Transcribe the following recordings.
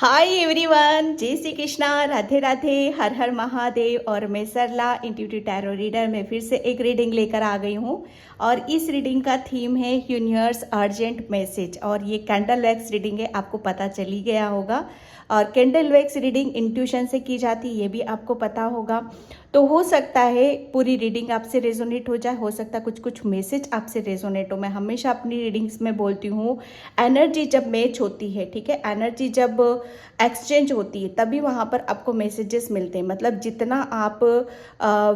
Hi everyone, जय श्री कृष्णा, राधे राधे, हर हर महादेव। और मैं सरला इंट्यूटिव टैरो रीडर में फिर से एक रीडिंग लेकर आ गई हूँ। और इस रीडिंग का थीम है यूनिवर्स अर्जेंट मैसेज। और ये कैंडल वैक्स रीडिंग है, आपको पता चल ही गया होगा। और कैंडल वैक्स रीडिंग इंट्यूशन से की जाती है, ये भी आपको पता होगा। तो हो सकता है पूरी रीडिंग आपसे रेजोनेट हो जाए, हो सकता है कुछ कुछ मैसेज आपसे रेजोनेट हो। मैं हमेशा अपनी रीडिंग्स में बोलती हूँ, एनर्जी जब मैच होती है, ठीक है, एनर्जी जब एक्सचेंज होती है तभी वहाँ पर आपको मैसेजेस मिलते हैं। मतलब जितना आप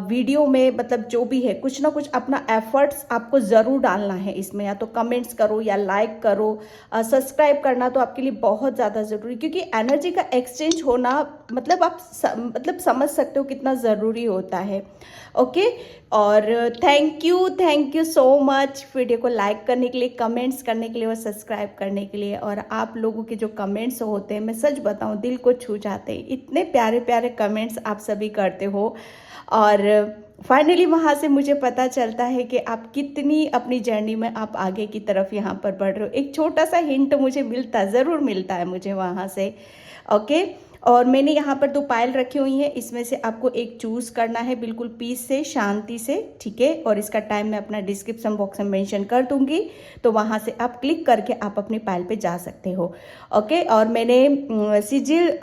वीडियो में, मतलब जो भी है, कुछ ना कुछ अपना एफर्ट्स आपको ज़रूर डालना है इसमें। या तो कमेंट्स करो या लाइक करो, सब्सक्राइब करना तो आपके लिए बहुत ज़्यादा ज़रूरी, क्योंकि एनर्जी का एक्सचेंज होना मतलब आप मतलब समझ सकते हो कितना ज़रूरी होता है। ओके। और thank you so much video को लाइक करने के लिए, कमेंट्स करने के लिए और सब्सक्राइब करने के लिए। और आप लोगों के जो कमेंट्स होते हैं, मैं सच बताऊं, दिल को छू जाते हैं। इतने प्यारे प्यारे कमेंट्स आप सभी करते हो। और फाइनली वहाँ से मुझे पता चलता है कि आप कितनी अपनी जर्नी में आप आगे की तरफ यहाँ पर बढ़ रहे हो। एक छोटा सा हिंट मुझे ज़रूर मिलता है मुझे वहाँ से। ओके। और मैंने यहाँ पर 2 पायल रखी हुई हैं, इसमें से आपको एक चूज़ करना है, बिल्कुल पीस से, शांति से, ठीक है। और इसका टाइम मैं अपना डिस्क्रिप्शन बॉक्स में मेंशन कर दूंगी, तो वहाँ से आप क्लिक करके आप अपनी पायल पे जा सकते हो। ओके। और मैंने सिजिल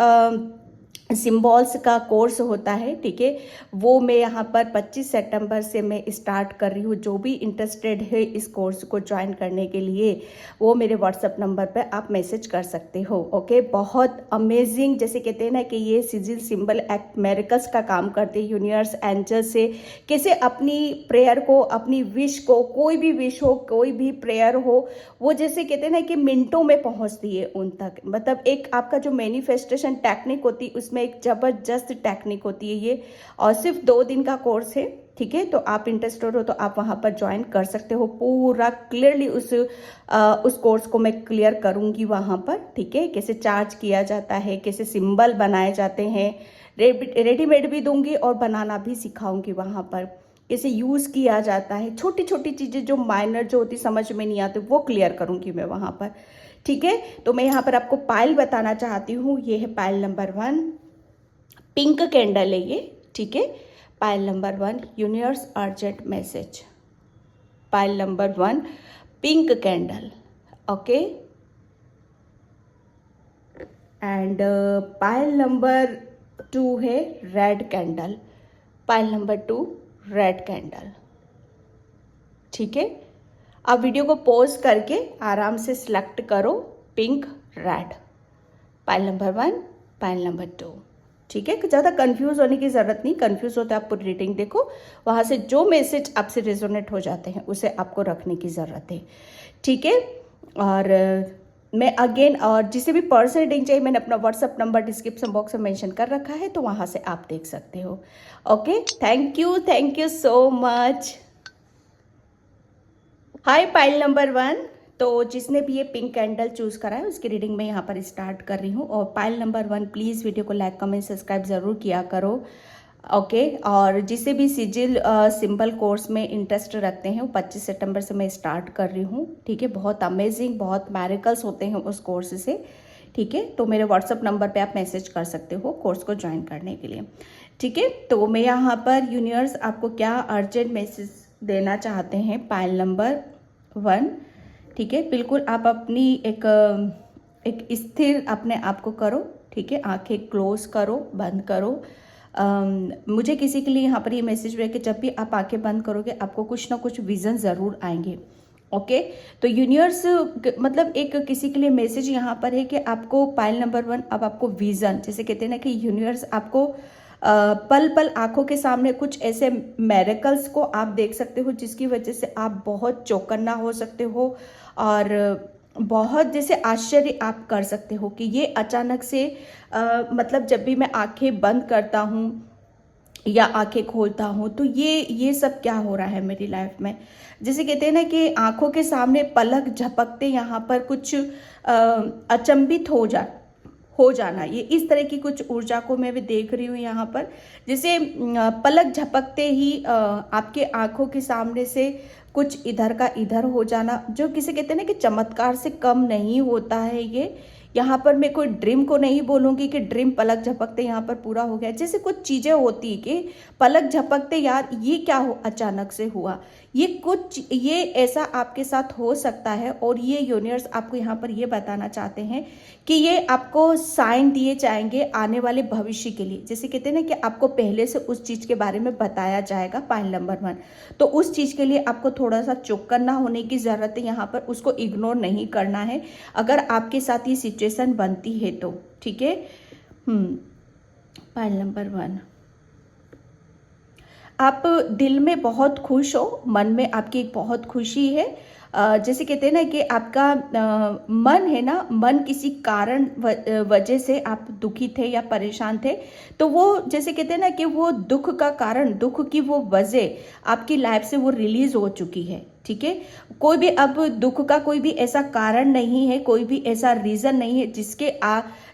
सिम्बॉल्स का कोर्स होता है, ठीक है, वो मैं यहाँ पर 25 सितंबर से मैं स्टार्ट कर रही हूँ। जो भी इंटरेस्टेड है इस कोर्स को ज्वाइन करने के लिए, वो मेरे व्हाट्सएप नंबर पर आप मैसेज कर सकते हो। ओके। बहुत अमेजिंग, जैसे कहते हैं ना कि ये सिजिल सिंबल एक्ट मेरिकल्स का काम करते हैं। यूनिवर्स एंजल से कैसे अपनी प्रेयर को, अपनी विश को, कोई भी विश हो, कोई भी प्रेयर हो, वो जैसे कहते हैं ना कि मिनटों में पहुँचती है उन तक। मतलब एक आपका जो मैनिफेस्टेशन टेक्निक होती है, उसमें एक ज़बरदस्त टेक्निक होती है ये। और सिर्फ 2 दिन का कोर्स है, ठीक है। तो आप इंटरेस्टेड हो तो आप वहाँ पर ज्वाइन कर सकते हो। पूरा क्लियरली उस कोर्स को मैं क्लियर करूँगी वहाँ पर, ठीक है। कैसे चार्ज किया जाता है, कैसे सिंबल बनाए जाते हैं, रेडीमेड भी दूंगी और बनाना भी सिखाऊंगी वहाँ पर। कैसे यूज़ किया जाता है, छोटी छोटी चीज़ें जो माइनर जो होती समझ में नहीं आती, वो क्लियर करूँगी मैं वहाँ पर, ठीक है। तो मैं यहाँ पर आपको पायल बताना चाहती हूँ। ये है पायल नंबर 1, पिंक कैंडल है ये, ठीक है। Pile number 1, universe urgent message. Pile number 1, pink candle. Okay. And pile number 2 है red candle. Pile number 2, red candle, ठीक है। आप वीडियो को पॉज करके आराम से सिलेक्ट करो pink red, pile number 1, pile number 2, ठीक है। ज़्यादा कंफ्यूज होने की ज़रूरत नहीं। कंफ्यूज होता है आप पूरी रीडिंग देखो, वहाँ से जो मैसेज आपसे रेजोनेट हो जाते हैं उसे आपको रखने की ज़रूरत है, ठीक है। और मैं अगेन, और जिसे भी पर्सनल रीडिंग चाहिए, मैंने अपना व्हाट्सअप नंबर डिस्क्रिप्शन बॉक्स में मेंशन कर रखा है, तो वहाँ से आप देख सकते हो। Okay. Thank you so much. Hi pile number 1। तो जिसने भी ये पिंक कैंडल चूज़ करा है उसकी रीडिंग में यहाँ पर स्टार्ट कर रही हूँ। और पाइल नंबर 1, प्लीज़ वीडियो को लाइक कमेंट सब्सक्राइब ज़रूर किया करो। ओके। और जिसे भी सिजिल सिंबल कोर्स में इंटरेस्ट रखते हैं, वो 25 सितंबर से मैं स्टार्ट कर रही हूँ, ठीक है। बहुत अमेजिंग, बहुत मैरिकल्स होते हैं उस कोर्स से, ठीक है। तो मेरे व्हाट्सअप नंबर पे आप मैसेज कर सकते हो कोर्स को ज्वाइन करने के लिए, ठीक है। तो मैं यहाँ पर यूनिवर्स आपको क्या अर्जेंट मैसेज देना चाहते हैं, पायल नंबर 1, ठीक है। बिल्कुल आप अपनी एक स्थिर अपने आप को करो, ठीक है। आंखें क्लोज करो, बंद करो। मुझे किसी के लिए यहाँ पर ये मैसेज है कि जब भी आप आंखें बंद करोगे आपको कुछ ना कुछ विजन ज़रूर आएंगे। ओके। तो यूनिवर्स मतलब एक किसी के लिए मैसेज यहाँ पर है कि आपको पाइल नंबर 1, अब आपको विजन, जैसे कहते हैं ना कि यूनिवर्स आपको पल पल आंखों के सामने कुछ ऐसे मेरेकल्स को आप देख सकते हो जिसकी वजह से आप बहुत चौकन्ना हो सकते हो। और बहुत जैसे आश्चर्य आप कर सकते हो कि ये अचानक से मतलब जब भी मैं आंखें बंद करता हूँ या आंखें खोलता हूँ तो ये सब क्या हो रहा है मेरी लाइफ में। जैसे कहते हैं ना कि आंखों के सामने पलक झपकते यहाँ पर कुछ अचंभित हो जाना, ये इस तरह की कुछ ऊर्जा को मैं भी देख रही हूँ यहाँ पर। जैसे पलक झपकते ही आपके आंखों के सामने से कुछ इधर का इधर हो जाना, जो किसे कहते हैं ना कि चमत्कार से कम नहीं होता है। यहाँ पर मैं कोई ड्रीम को नहीं बोलूँगी कि ड्रीम पलक झपकते यहाँ पर पूरा हो गया। जैसे कुछ चीज़ें होती कि पलक झपकते यार ये क्या हो अचानक से हुआ, ये ऐसा आपके साथ हो सकता है। और ये यूनिवर्स आपको यहाँ पर ये बताना चाहते हैं कि ये आपको साइन दिए जाएंगे आने वाले भविष्य के लिए। जैसे कहते हैं ना कि आपको पहले से उस चीज़ के बारे में बताया जाएगा, पॉइंट नंबर 1। तो उस चीज़ के लिए आपको थोड़ा सा चौकन्ना होने की ज़रूरत है, यहाँ पर उसको इग्नोर नहीं करना है अगर आपके साथ ये सिचुएशन बनती है तो, ठीक है। पॉइंट नंबर 1, आप दिल में बहुत खुश हो, मन में आपकी एक बहुत खुशी है। जैसे कहते हैं ना कि आपका मन है ना, मन किसी कारण वजह से आप दुखी थे या परेशान थे, तो वो जैसे कहते हैं ना कि वो दुख का कारण, दुख की वो वजह आपकी लाइफ से वो रिलीज हो चुकी है, ठीक है। कोई भी अब दुख का कोई भी ऐसा कारण नहीं है, कोई भी ऐसा रीज़न नहीं है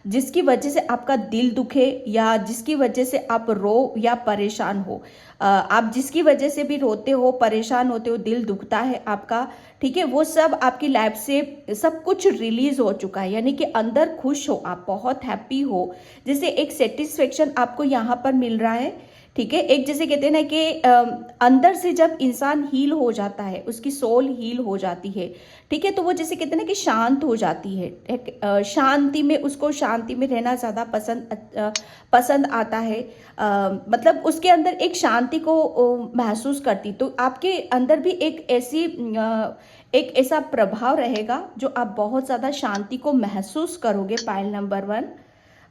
जिसकी वजह से आपका दिल दुखे या जिसकी वजह से आप रो या परेशान हो। आप जिसकी वजह से भी रोते हो, परेशान होते हो, दिल दुखता है आपका, ठीक है, वो सब आपकी लाइफ से सब कुछ रिलीज हो चुका है। यानी कि अंदर खुश हो, आप बहुत हैप्पी हो, जैसे एक सेटिस्फेक्शन आपको यहाँ पर मिल रहा है, ठीक है। एक जैसे कहते हैं ना कि अंदर से जब इंसान हील हो जाता है, उसकी सोल हील हो जाती है, ठीक है, तो वो जैसे कहते हैं ना कि शांत हो जाती है, एक शांति में, उसको शांति में रहना ज़्यादा पसंद आता है। मतलब उसके अंदर एक शांति को महसूस करती, तो आपके अंदर भी एक ऐसा प्रभाव रहेगा जो आप बहुत ज़्यादा शांति को महसूस करोगे। Point number 1,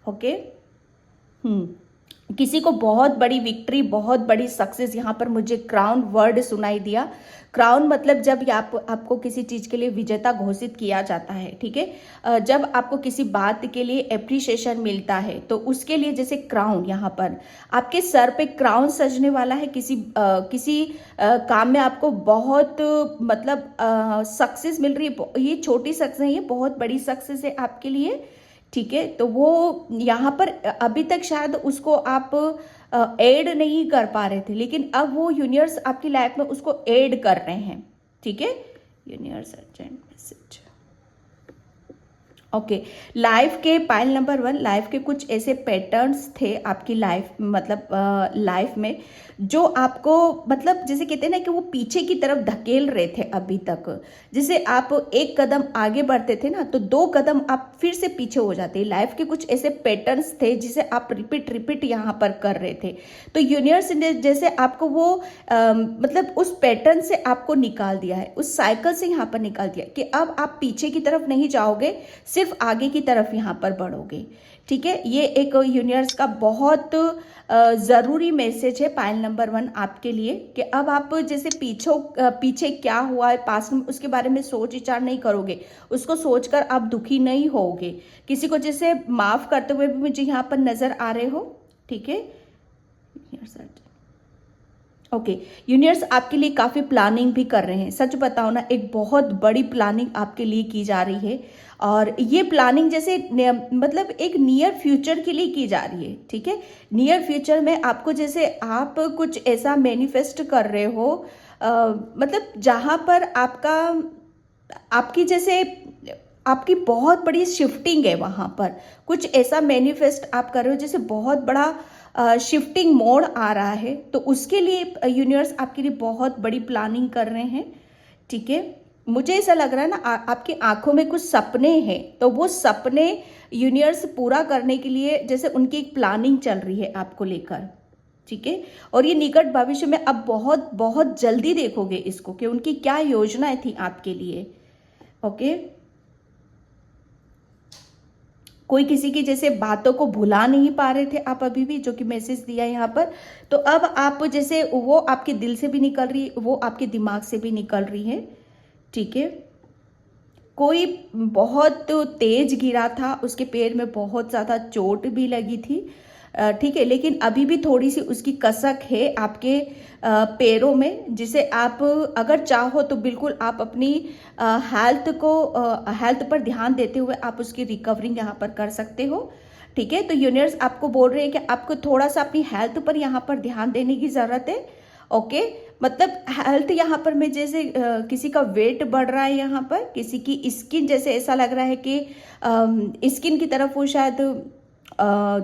okay. किसी को बहुत बड़ी विक्ट्री, बहुत बड़ी सक्सेस, यहाँ पर मुझे क्राउन वर्ड सुनाई दिया। क्राउन मतलब जब आपको किसी चीज़ के लिए विजेता घोषित किया जाता है, ठीक है, जब आपको किसी बात के लिए एप्रिसिएशन मिलता है, तो उसके लिए जैसे क्राउन, यहाँ पर आपके सर पे क्राउन सजने वाला है। किसी काम में आपको बहुत मतलब सक्सेस मिल रही है। ये छोटी सक्सेस नहीं है, बहुत बड़ी सक्सेस है आपके लिए, ठीक है। तो वो यहाँ पर अभी तक शायद उसको आप ऐड नहीं कर पा रहे थे, लेकिन अब वो यूनिवर्स आपकी लाइफ में उसको ऐड कर रहे हैं, ठीक है। Universe urgent message, okay. Life के पॉइंट नंबर 1, लाइफ के कुछ ऐसे पैटर्न्स थे आपकी लाइफ, मतलब लाइफ में, जो आपको मतलब जैसे कहते हैं ना कि वो पीछे की तरफ धकेल रहे थे अभी तक। जैसे आप एक कदम आगे बढ़ते थे ना, तो 2 कदम आप फिर से पीछे हो जाते। लाइफ के कुछ ऐसे पैटर्न्स थे जिसे आप रिपीट यहाँ पर कर रहे थे। तो यूनिवर्स ने जैसे आपको वो मतलब उस पैटर्न से आपको निकाल दिया है, उस साइकिल से यहाँ पर निकाल दिया कि अब आप पीछे की तरफ नहीं जाओगे, सिर्फ आगे की तरफ यहाँ पर बढ़ोगे, ठीक है। ये एक यूनिवर्स का बहुत ज़रूरी मैसेज है, पॉइंट नंबर 1 आपके लिए, कि अब आप जैसे पीछे क्या हुआ है पास्ट में, उसके बारे में सोच विचार नहीं करोगे, उसको सोचकर आप दुखी नहीं होगे। किसी को जैसे माफ़ करते हुए भी मुझे यहाँ पर नज़र आ रहे हो, ठीक है। ओके, यूनिवर्स आपके लिए काफ़ी प्लानिंग भी कर रहे हैं। सच बताओ ना, एक बहुत बड़ी प्लानिंग आपके लिए की जा रही है, और ये प्लानिंग जैसे मतलब एक नियर फ्यूचर के लिए की जा रही है, ठीक है। नियर फ्यूचर में आपको जैसे आप कुछ ऐसा मैनिफेस्ट कर रहे हो, मतलब जहाँ पर आपकी बहुत बड़ी शिफ्टिंग है, वहाँ पर कुछ ऐसा मैनिफेस्ट आप कर रहे हो जैसे बहुत बड़ा शिफ्टिंग मोड आ रहा है। तो उसके लिए यूनिवर्स आपके लिए बहुत बड़ी प्लानिंग कर रहे हैं, ठीक है। मुझे ऐसा लग रहा है ना, आपकी आंखों में कुछ सपने हैं, तो वो सपने यूनिवर्स पूरा करने के लिए जैसे उनकी एक प्लानिंग चल रही है आपको लेकर, ठीक है। और ये निकट भविष्य में अब बहुत बहुत जल्दी देखोगे इसको कि उनकी क्या योजनाएं थी आपके लिए, ओके। कोई किसी की जैसे बातों को भुला नहीं पा रहे थे आप अभी भी, जो कि मैसेज दिया यहाँ पर, तो अब आप जैसे वो आपके दिल से भी निकल रही, वो आपके दिमाग से भी निकल रही है, ठीक है। कोई बहुत तेज गिरा था, उसके पैर में बहुत ज़्यादा चोट भी लगी थी, ठीक है, लेकिन अभी भी थोड़ी सी उसकी कसक है आपके पैरों में, जिसे आप अगर चाहो तो बिल्कुल आप अपनी हेल्थ पर ध्यान देते हुए आप उसकी रिकवरिंग यहाँ पर कर सकते हो, ठीक है। तो यूनिवर्स आपको बोल रहे हैं कि आपको थोड़ा सा अपनी हेल्थ पर यहाँ पर ध्यान देने की ज़रूरत है, ओके। मतलब हेल्थ यहाँ पर में जैसे किसी का वेट बढ़ रहा है, यहाँ पर किसी की स्किन जैसे ऐसा लग रहा है कि स्किन की तरफ वो शायद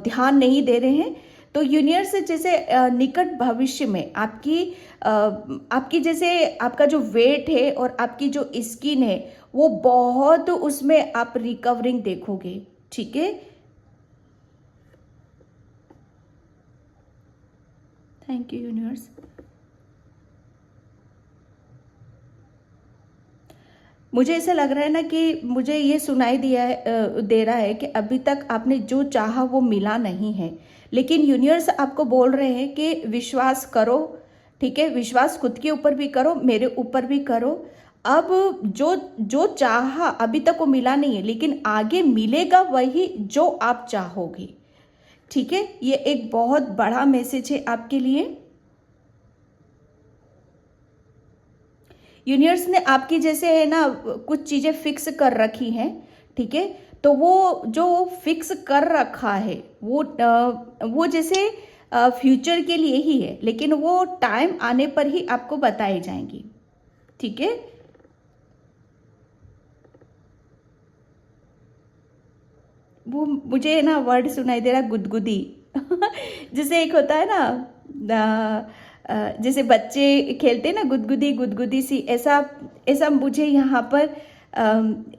ध्यान नहीं दे रहे हैं। तो यूनिवर्स जैसे निकट भविष्य में आपकी जैसे आपका जो वेट है और आपकी जो स्किन है वो बहुत उसमें आप रिकवरिंग देखोगे। ठीक है, थैंक यू यूनिवर्स। मुझे ऐसा लग रहा है ना कि मुझे ये सुनाई दे रहा है कि अभी तक आपने जो चाहा वो मिला नहीं है, लेकिन यूनिवर्स आपको बोल रहे हैं कि विश्वास करो। ठीक है, विश्वास खुद के ऊपर भी करो, मेरे ऊपर भी करो। अब जो जो चाहा अभी तक वो मिला नहीं है, लेकिन आगे मिलेगा वही जो आप चाहोगे। ठीक है, ये एक बहुत बड़ा मैसेज है आपके लिए। यूनिवर्स ने आपकी जैसे है ना कुछ चीज़ें फिक्स कर रखी हैं। ठीक है, तो वो जो फिक्स कर रखा है वो जैसे फ्यूचर के लिए ही है, लेकिन वो टाइम आने पर ही आपको बताई जाएंगी। ठीक है, वो मुझे ना वर्ड सुनाई दे रहा गुदगुदी जैसे एक होता है ना जैसे बच्चे खेलते हैं ना गुदगुदी गुदगुदी सी, ऐसा ऐसा मुझे यहाँ पर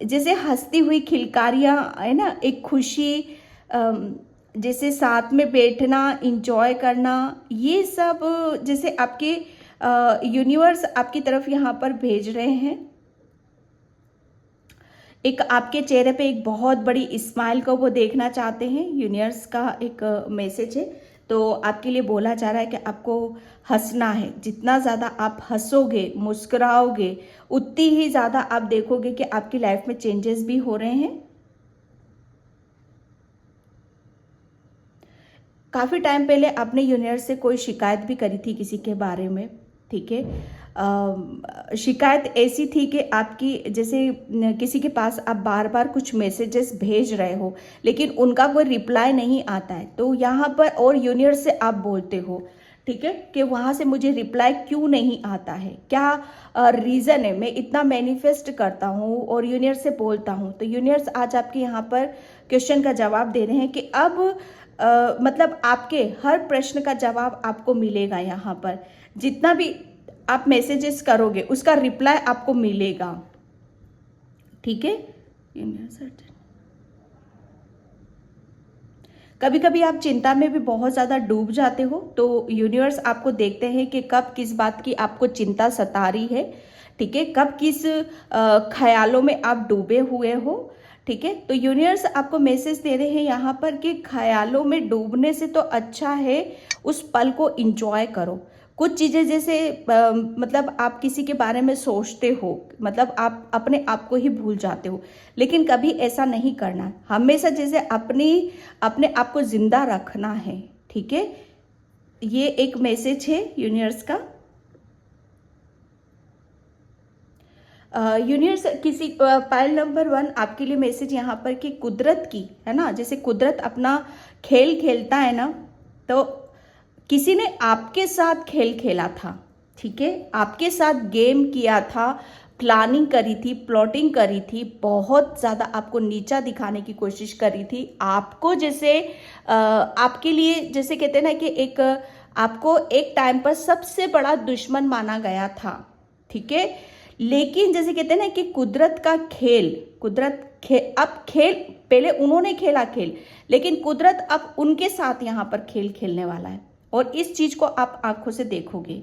जैसे हंसती हुई खिलकारियाँ है ना, एक खुशी, जैसे साथ में बैठना, इंजॉय करना, ये सब जैसे आपके यूनिवर्स आपकी तरफ यहाँ पर भेज रहे हैं। एक आपके चेहरे पे एक बहुत बड़ी स्माइल को वो देखना चाहते हैं। यूनिवर्स का एक मैसेज है, तो आपके लिए बोला जा रहा है कि आपको हंसना है। जितना ज़्यादा आप हंसोगे, मुस्कुराओगे, उतनी ही ज़्यादा आप देखोगे कि आपकी लाइफ में चेंजेस भी हो रहे हैं। काफ़ी टाइम पहले आपने यूनिवर्स से कोई शिकायत भी करी थी किसी के बारे में। ठीक है, शिकायत ऐसी थी कि आपकी जैसे किसी के पास आप बार बार कुछ मैसेजेस भेज रहे हो, लेकिन उनका कोई रिप्लाई नहीं आता है। तो यहाँ पर और यूनिवर्स से आप बोलते हो, ठीक है, कि वहाँ से मुझे रिप्लाई क्यों नहीं आता है, क्या रीज़न है। मैं इतना मैनिफेस्ट करता हूँ और यूनिवर्स से बोलता हूँ, तो यूनिवर्स आज आपके यहाँ पर क्वेश्चन का जवाब दे रहे हैं कि अब मतलब आपके हर प्रश्न का जवाब आपको मिलेगा। यहाँ पर जितना भी आप मैसेजेस करोगे उसका रिप्लाई आपको मिलेगा। ठीक है, कभी कभी आप चिंता में भी बहुत ज़्यादा डूब जाते हो, तो यूनिवर्स आपको देखते हैं कि कब किस बात की आपको चिंता सता रही है। ठीक है, कब किस ख्यालों में आप डूबे हुए हो। ठीक है, तो यूनिवर्स आपको मैसेज दे रहे हैं यहाँ पर कि ख्यालों में डूबने से तो अच्छा है उस पल को इंजॉय करो। कुछ चीज़ें जैसे मतलब आप किसी के बारे में सोचते हो, मतलब आप अपने आप को ही भूल जाते हो, लेकिन कभी ऐसा नहीं करना। हमेशा जैसे अपने आप को जिंदा रखना है। ठीक है, ये एक मैसेज है यूनिवर्स का। यूनिवर्स किसी पाइल नंबर 1 आपके लिए मैसेज यहाँ पर कि कुदरत की है ना, जैसे कुदरत अपना खेल खेलता है ना, तो किसी ने आपके साथ खेल खेला था। ठीक है, आपके साथ गेम किया था, प्लानिंग करी थी, प्लॉटिंग करी थी, बहुत ज़्यादा आपको नीचा दिखाने की कोशिश करी थी। आपको जैसे आपके लिए जैसे कहते हैं ना कि एक आपको एक टाइम पर सबसे बड़ा दुश्मन माना गया था। ठीक है, लेकिन जैसे कहते हैं ना कि कुदरत का खेल, अब खेल पहले उन्होंने खेला खेल, लेकिन कुदरत अब उनके साथ यहाँ पर खेल खेलने वाला है, और इस चीज को आप आंखों से देखोगे।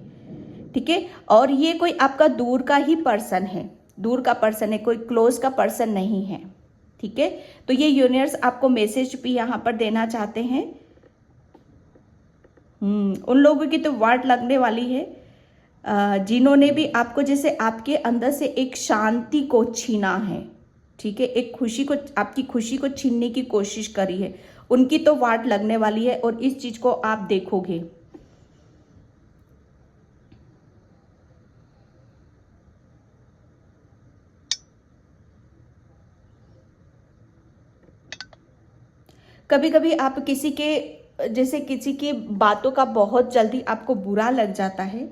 ठीक है, और ये कोई आपका दूर का ही पर्सन है, दूर का पर्सन है, कोई क्लोज का पर्सन नहीं है। ठीक है, तो ये यूनिवर्स आपको मैसेज भी यहाँ पर देना चाहते हैं। उन लोगों की तो वाट लगने वाली है जिन्होंने भी आपको जैसे आपके अंदर से एक शांति को छीना है। ठीक है, एक खुशी को, आपकी खुशी को छीनने की कोशिश करी है, उनकी तो वाट लगने वाली है और इस चीज को आप देखोगे। कभी कभी आप किसी के जैसे किसी की बातों का बहुत जल्दी आपको बुरा लग जाता है।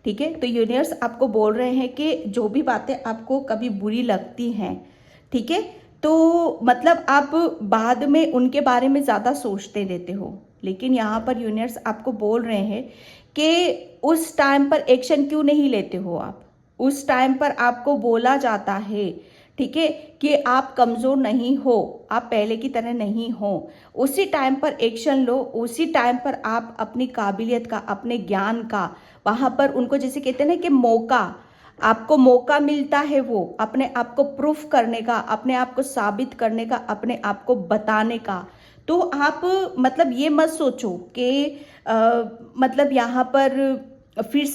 ठीक है। तो यूनिवर्स आपको बोल रहे हैं कि जो भी बातें आपको कभी बुरी लगती हैं, ठीक है, तो मतलब आप बाद में उनके बारे में ज़्यादा सोचते रहते हो, लेकिन यहाँ पर यूनिवर्स आपको बोल रहे हैं कि उस टाइम पर एक्शन क्यों नहीं लेते हो आप। उस टाइम पर आपको बोला जाता है, ठीक है, कि आप कमज़ोर नहीं हो, आप पहले की तरह नहीं हो। उसी टाइम पर एक्शन लो, उसी टाइम पर आप अपनी काबिलियत का, अपने ज्ञान का, वहाँ पर उनको जैसे कहते हैं ना कि मौका, आपको मौका मिलता है वो अपने आप को प्रूफ करने का, अपने आप को साबित करने का, अपने आप को बताने का। तो आप मतलब ये मत सोचो कि मतलब यहाँ पर फिर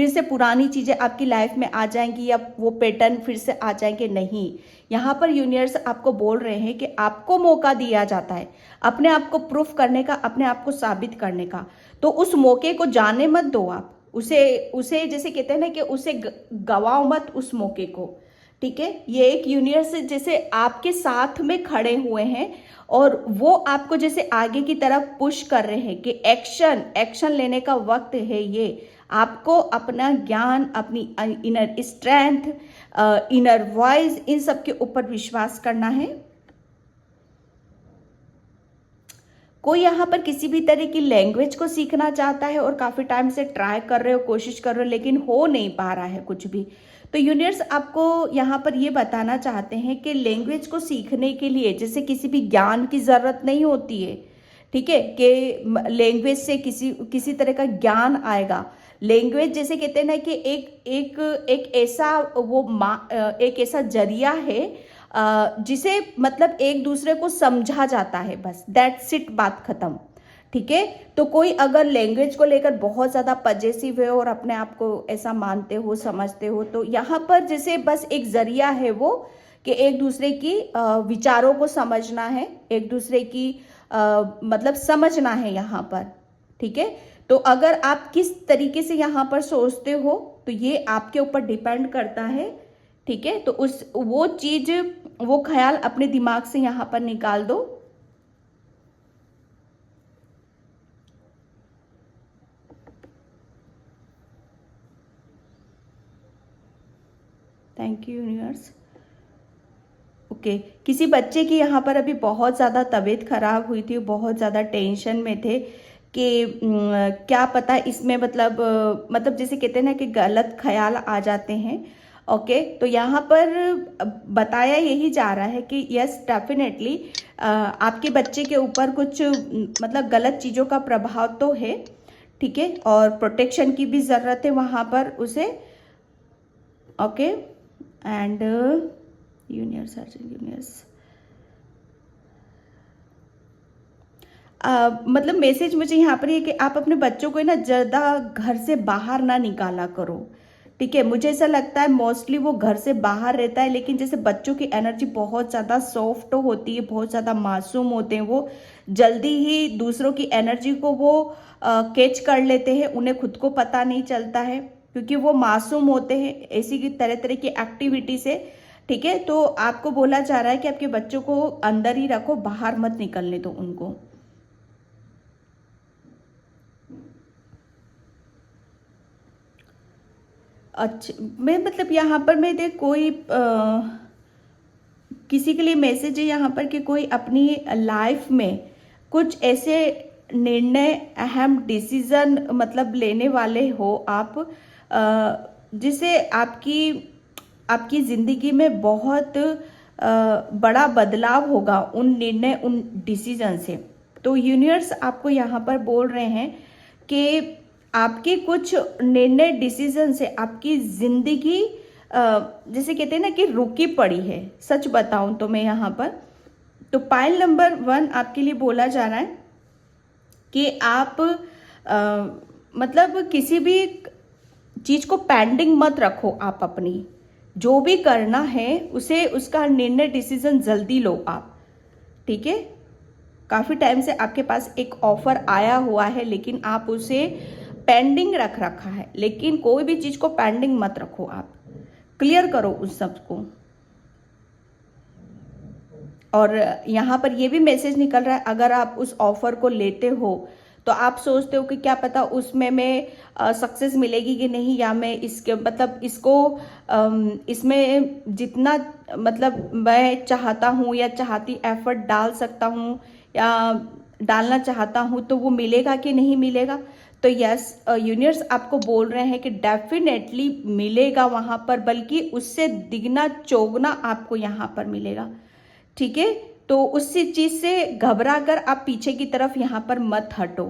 से पुरानी चीज़ें आपकी लाइफ में आ जाएंगी या वो पैटर्न फिर से आ जाएंगे, नहीं। यहाँ पर यूनिवर्स आपको बोल रहे हैं कि आपको मौका दिया जाता है अपने आप को प्रूफ करने का, अपने आप को साबित करने का। तो उस मौके को जाने मत दो आप, उसे जैसे कहते हैं ना कि उसे गवाओ मत उस मौके को, ठीक है। ये एक यूनिवर्स जैसे आपके साथ में खड़े हुए हैं और वो आपको जैसे आगे की तरफ पुश कर रहे हैं कि एक्शन लेने का वक्त है ये। आपको अपना ज्ञान, अपनी इनर स्ट्रेंथ, इनर वॉइस, इन सब के ऊपर विश्वास करना है। कोई यहाँ पर किसी भी तरह की लैंग्वेज को सीखना चाहता है और काफ़ी टाइम से ट्राई कर रहे हो, कोशिश कर रहे हो, लेकिन हो नहीं पा रहा है कुछ भी। तो यूनिवर्स आपको यहाँ पर ये बताना चाहते हैं कि लैंग्वेज को सीखने के लिए जैसे किसी भी ज्ञान की ज़रूरत नहीं होती है, ठीक है, कि लैंग्वेज से किसी तरह का ज्ञान आएगा। लैंग्वेज जैसे कहते हैं ना कि एक ऐसा जरिया है जिसे मतलब एक दूसरे को समझा जाता है, बस दैट्स इट, बात खत्म, ठीक है। तो कोई अगर लैंग्वेज को लेकर बहुत ज़्यादा पजेसिव है और अपने आप को ऐसा मानते हो, समझते हो, तो यहाँ पर जैसे बस एक जरिया है वो कि एक दूसरे की विचारों को समझना है, एक दूसरे की मतलब समझना है यहाँ पर, ठीक है। तो अगर आप किस तरीके से यहाँ पर सोचते हो तो ये आपके ऊपर डिपेंड करता है, ठीक है। तो वो चीज, वो ख्याल अपने दिमाग से यहाँ पर निकाल दो। Thank you universe. ओके, किसी बच्चे की यहाँ पर अभी बहुत ज़्यादा तबीयत खराब हुई थी, बहुत ज़्यादा टेंशन में थे कि क्या पता इसमें मतलब जैसे कहते हैं ना कि गलत ख्याल आ जाते हैं। ओके, तो यहाँ पर बताया यही जा रहा है कि यस डेफिनेटली आपके बच्चे के ऊपर कुछ मतलब गलत चीज़ों का प्रभाव तो है, ठीक है, और प्रोटेक्शन की भी ज़रूरत है वहाँ पर उसे। ओके, एंड यूनिवर्स मतलब मैसेज मुझे यहाँ पर ये कि आप अपने बच्चों को ना ज़्यादा घर से बाहर ना निकाला करो, ठीक है। मुझे ऐसा लगता है मोस्टली वो घर से बाहर रहता है, लेकिन जैसे बच्चों की एनर्जी बहुत ज़्यादा सॉफ्ट होती है, बहुत ज़्यादा मासूम होते हैं, वो जल्दी ही दूसरों की एनर्जी को वो कैच कर लेते हैं, उन्हें खुद को पता नहीं चलता है क्योंकि वो मासूम होते हैं ऐसी की तरह तरह की एक्टिविटी से, ठीक है। तो आपको बोला जा रहा है कि आपके बच्चों को अंदर ही रखो, बाहर मत निकलने दो उनको। अच्छा, मैं मतलब यहाँ पर मैं देख कोई किसी के लिए मैसेज है यहाँ पर कि कोई अपनी लाइफ में कुछ ऐसे निर्णय, अहम डिसीजन मतलब लेने वाले हो आप, जिसे आपकी ज़िंदगी में बहुत बड़ा बदलाव होगा उन निर्णय, उन डिसीजन से। तो यूनिवर्स आपको यहाँ पर बोल रहे हैं कि आपके कुछ निर्णय, डिसीजन से आपकी ज़िंदगी जैसे कहते हैं ना कि रुकी पड़ी है। सच बताऊं तो मैं यहाँ पर तो पाइल नंबर 1 आपके लिए बोला जा रहा है कि आप मतलब किसी भी चीज़ को पेंडिंग मत रखो। आप अपनी जो भी करना है उसे, उसका निर्णय, डिसीजन जल्दी लो आप, ठीक है। काफ़ी टाइम से आपके पास एक ऑफर आया हुआ है लेकिन आप उसे पेंडिंग रख रखा है, लेकिन कोई भी चीज़ को पेंडिंग मत रखो, आप क्लियर करो उस सब को। और यहाँ पर ये भी मैसेज निकल रहा है अगर आप उस ऑफर को लेते हो तो आप सोचते हो कि क्या पता उसमें मैं सक्सेस मिलेगी कि नहीं, या मैं इसके मतलब इसको इसमें जितना मतलब मैं चाहता हूँ या चाहती एफर्ट डाल सकता हूँ या डालना चाहता हूँ तो वो मिलेगा कि नहीं मिलेगा। तो यस, यूनिवर्स आपको बोल रहे हैं कि डेफिनेटली मिलेगा वहाँ पर, बल्कि उससे दिगना चौगुना आपको यहाँ पर मिलेगा। ठीक है, तो उसी चीज से घबरा कर आप पीछे की तरफ यहाँ पर मत हटो।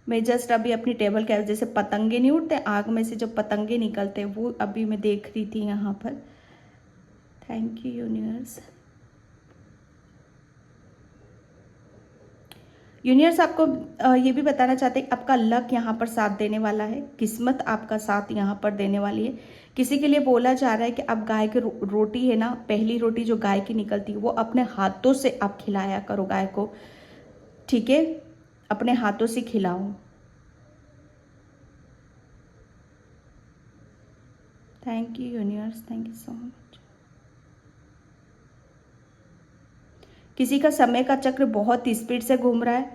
मैं जस्ट अभी अपनी टेबल के जैसे पतंगे नहीं उड़ते आग में से, जो पतंगे निकलते हैं, वो अभी मैं देख रही थी यहाँ पर। Thank you universe. यूनिवर्स आपको ये भी बताना चाहते हैं आपका लक यहाँ पर साथ देने वाला है, किस्मत आपका साथ यहाँ पर देने वाली है। किसी के लिए बोला जा रहा है कि आप गाय की रोटी है ना, पहली रोटी जो गाय की निकलती है वो अपने हाथों से आप खिलाया करो गाय को। ठीक है, अपने हाथों से खिलाओ। Thank you universe, thank you so much. किसी का समय का चक्र बहुत स्पीड से घूम रहा है,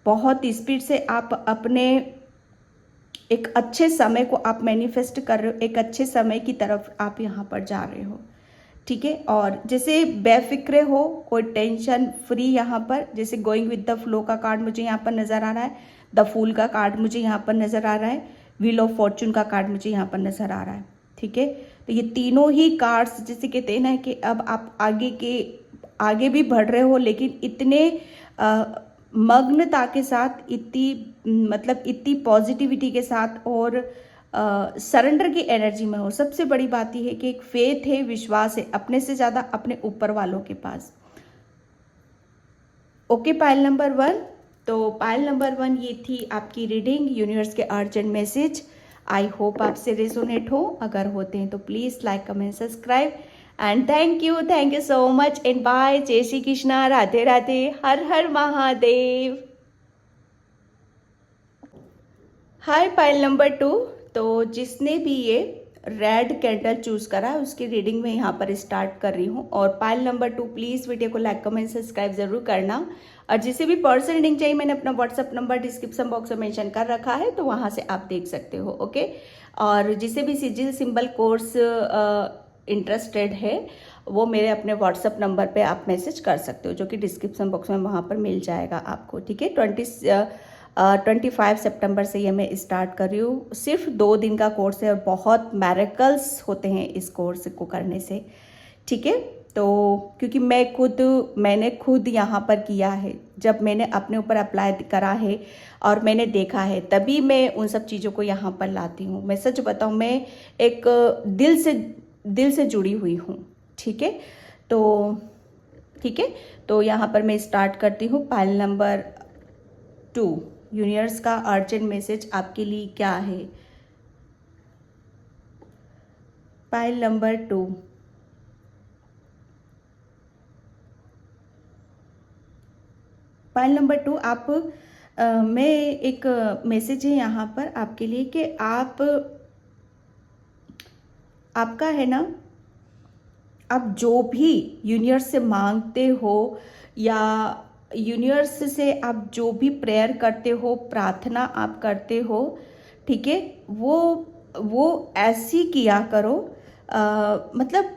बहुत स्पीड से आप अपने एक अच्छे समय को आप मैनिफेस्ट कर रहे हो, एक अच्छे समय की तरफ आप यहाँ पर जा रहे हो। ठीक है, और जैसे बेफिक्रे हो, कोई टेंशन फ्री यहाँ पर, जैसे गोइंग विद द फ्लो का कार्ड मुझे यहाँ पर नजर आ रहा है, द फूल का कार्ड मुझे यहाँ पर नजर आ रहा है, व्हील ऑफ फॉर्चून का कार्ड मुझे यहाँ पर नजर आ रहा है। ठीक है, तो ये तीनों ही कार्ड्स जैसे कहते हैं ना कि अब आप आगे भी बढ़ रहे हो, लेकिन इतने मग्नता के साथ, इतनी पॉजिटिविटी के साथ और सरेंडर की एनर्जी में हो। सबसे बड़ी बात यह है कि एक फेथ है, विश्वास है अपने से ज़्यादा अपने ऊपर वालों के पास। Okay, pile number 1। तो पाइल नंबर 1 ये थी आपकी रीडिंग, यूनिवर्स के अर्जेंट मैसेज। आई होप आपसे रेजोनेट हो। अगर होते हैं तो please like, comment, subscribe and thank you so much and bye. जय Shri Krishna, Radhe Radhe, Har Har Mahadev. Hi pile number 2। तो जिसने भी ये रेड कैंडल चूज करा है उसकी रीडिंग में यहाँ पर स्टार्ट कर रही हूँ। और पाइल नंबर 2 प्लीज़ वीडियो को लाइक, कमेंट, सब्सक्राइब जरूर करना। और जिसे भी पर्सनल रीडिंग चाहिए मैंने अपना व्हाट्सअप नंबर डिस्क्रिप्शन बॉक्स में मेंशन कर रखा है, तो वहाँ से आप देख सकते हो। ओके, और जिसे भी सिजिल सिंबल कोर्स इंटरेस्टेड है वो मेरे अपने व्हाट्सअप नंबर पे आप मैसेज कर सकते हो, जो कि डिस्क्रिप्शन बॉक्स में वहाँ पर मिल जाएगा आपको। ठीक है, 25 सितंबर से ये मैं स्टार्ट कर रही हूँ। सिर्फ 2 दिन का कोर्स है और बहुत मैरेकल्स होते हैं इस कोर्स को करने से। ठीक है, तो क्योंकि मैंने खुद यहाँ पर किया है, जब मैंने अपने ऊपर अप्लाई करा है और मैंने देखा है, तभी मैं उन सब चीज़ों को यहाँ पर लाती हूँ। मैं सच बताऊँ, मैं एक दिल से जुड़ी हुई हूँ। ठीक है, तो यहाँ पर मैं स्टार्ट करती हूँ। पाइल नंबर 2, यूनिवर्स का अर्जेंट मैसेज आपके लिए क्या है। पाइल नंबर 2, पाइल नंबर 2 आप मैं एक मैसेज है यहाँ पर आपके लिए कि आपका है ना, आप जो भी यूनिवर्स से मांगते हो या यूनिवर्स से आप जो भी प्रेयर करते हो, प्रार्थना आप करते हो, ठीक है, वो ऐसी किया करो, मतलब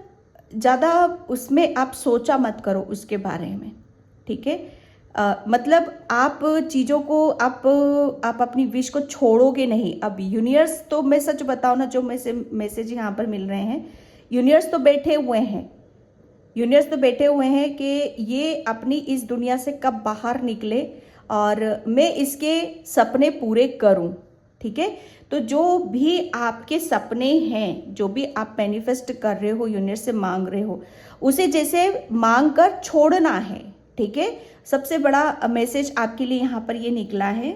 ज़्यादा उसमें आप सोचा मत करो उसके बारे में। ठीक है, मतलब आप चीज़ों को आप अपनी विश को छोड़ोगे नहीं। अब यूनिवर्स तो, मैं सच बताऊँ ना, जो मैसेज यहाँ पर मिल रहे हैं, यूनिवर्स तो बैठे हुए हैं कि ये अपनी इस दुनिया से कब बाहर निकले और मैं इसके सपने पूरे करूं। ठीक है, तो जो भी आपके सपने हैं, जो भी आप मैनिफेस्ट कर रहे हो, यूनिवर्स से मांग रहे हो, उसे जैसे मांग कर छोड़ना है। ठीक है, सबसे बड़ा मैसेज आपके लिए यहाँ पर ये निकला है।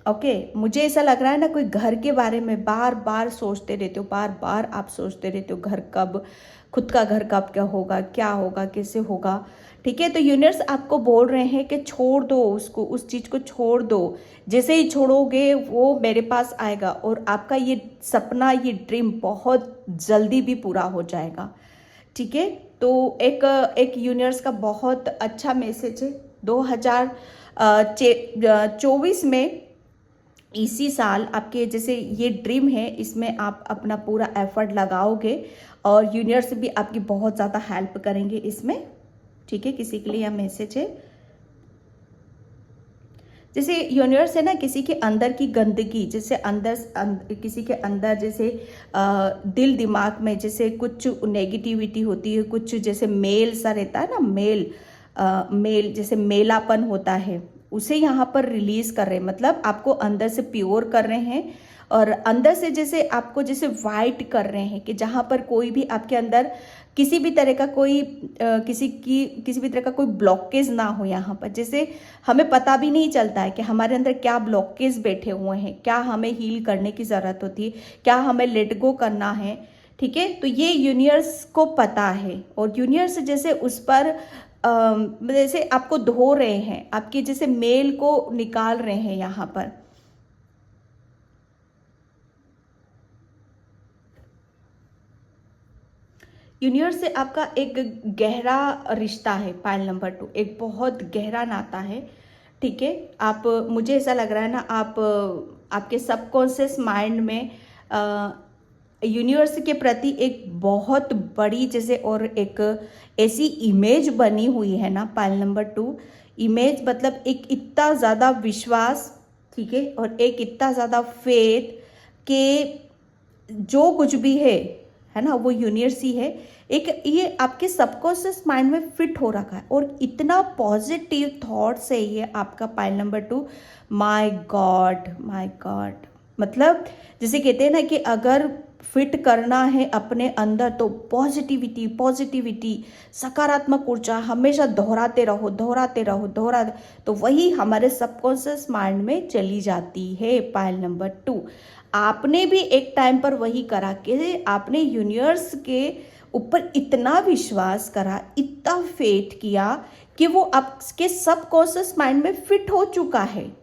ओके, मुझे ऐसा लग रहा है ना, कोई घर के बारे में बार बार सोचते रहते हो, बार बार आप सोचते रहते हो, घर कब, खुद का घर कब क्या होगा, कैसे होगा। ठीक है, तो यूनिवर्स आपको बोल रहे हैं कि छोड़ दो उसको, उस चीज़ को छोड़ दो। जैसे ही छोड़ोगे वो मेरे पास आएगा और आपका ये सपना, ये ड्रीम बहुत जल्दी भी पूरा हो जाएगा। ठीक है, तो एक यूनिवर्स का बहुत अच्छा मैसेज है। 2024 में इसी साल आपके जैसे ये ड्रीम है, इसमें आप अपना पूरा एफर्ट लगाओगे और यूनिवर्स भी आपकी बहुत ज़्यादा हेल्प करेंगे इसमें। ठीक है, किसी के लिए यह मैसेज है। जैसे यूनिवर्स है ना, किसी के अंदर की गंदगी, जैसे किसी के अंदर जैसे दिल दिमाग में जैसे कुछ नेगेटिविटी होती है, कुछ जैसे मेल सा रहता है ना, मेल जैसे मेलापन होता है, उसे यहाँ पर रिलीज कर रहे हैं। मतलब आपको अंदर से प्योर कर रहे हैं और अंदर से जैसे आपको जैसे वाइट कर रहे हैं कि जहाँ पर कोई भी आपके अंदर किसी भी तरह का किसी भी तरह का कोई ब्लॉकेज ना हो। यहाँ पर जैसे हमें पता भी नहीं चलता है कि हमारे अंदर क्या ब्लॉकेज बैठे हुए हैं, क्या हमें हील करने की ज़रूरत होती है, क्या हमें लेट गो करना है। ठीक है, तो ये यूनिवर्स को पता है और यूनिवर्स जैसे उस पर जैसे आपको धो रहे हैं, आपके जैसे मेल को निकाल रहे हैं यहाँ पर। यूनिवर्स से आपका एक गहरा रिश्ता है, पाइल नंबर 2, एक बहुत गहरा नाता है। ठीक है, आप, मुझे ऐसा लग रहा है ना, आप आपके सबकॉन्शियस माइंड में यूनिवर्स के प्रति एक बहुत बड़ी जैसे और एक ऐसी इमेज बनी हुई है ना, पाइल नंबर 2 इमेज, मतलब एक इतना ज़्यादा विश्वास, ठीक है, और एक इतना ज़्यादा फेथ कि जो कुछ भी है ना, वो यूनिवर्स ही है। एक ये आपके सबकॉन्शियस माइंड में फिट हो रखा है और इतना पॉजिटिव थॉट्स है ये आपका pile number 2। My God, my God, मतलब जैसे कहते हैं ना कि अगर फिट करना है अपने अंदर तो पॉजिटिविटी, सकारात्मक ऊर्जा हमेशा दोहराते रहो, तो वही हमारे सबकॉन्शियस माइंड में चली जाती है। पाइल नंबर 2, आपने भी एक टाइम पर वही करा कि आपने यूनिवर्स के ऊपर इतना विश्वास करा, इतना फेथ किया कि वो आपके सबकॉन्शियस माइंड में फिट हो चुका है।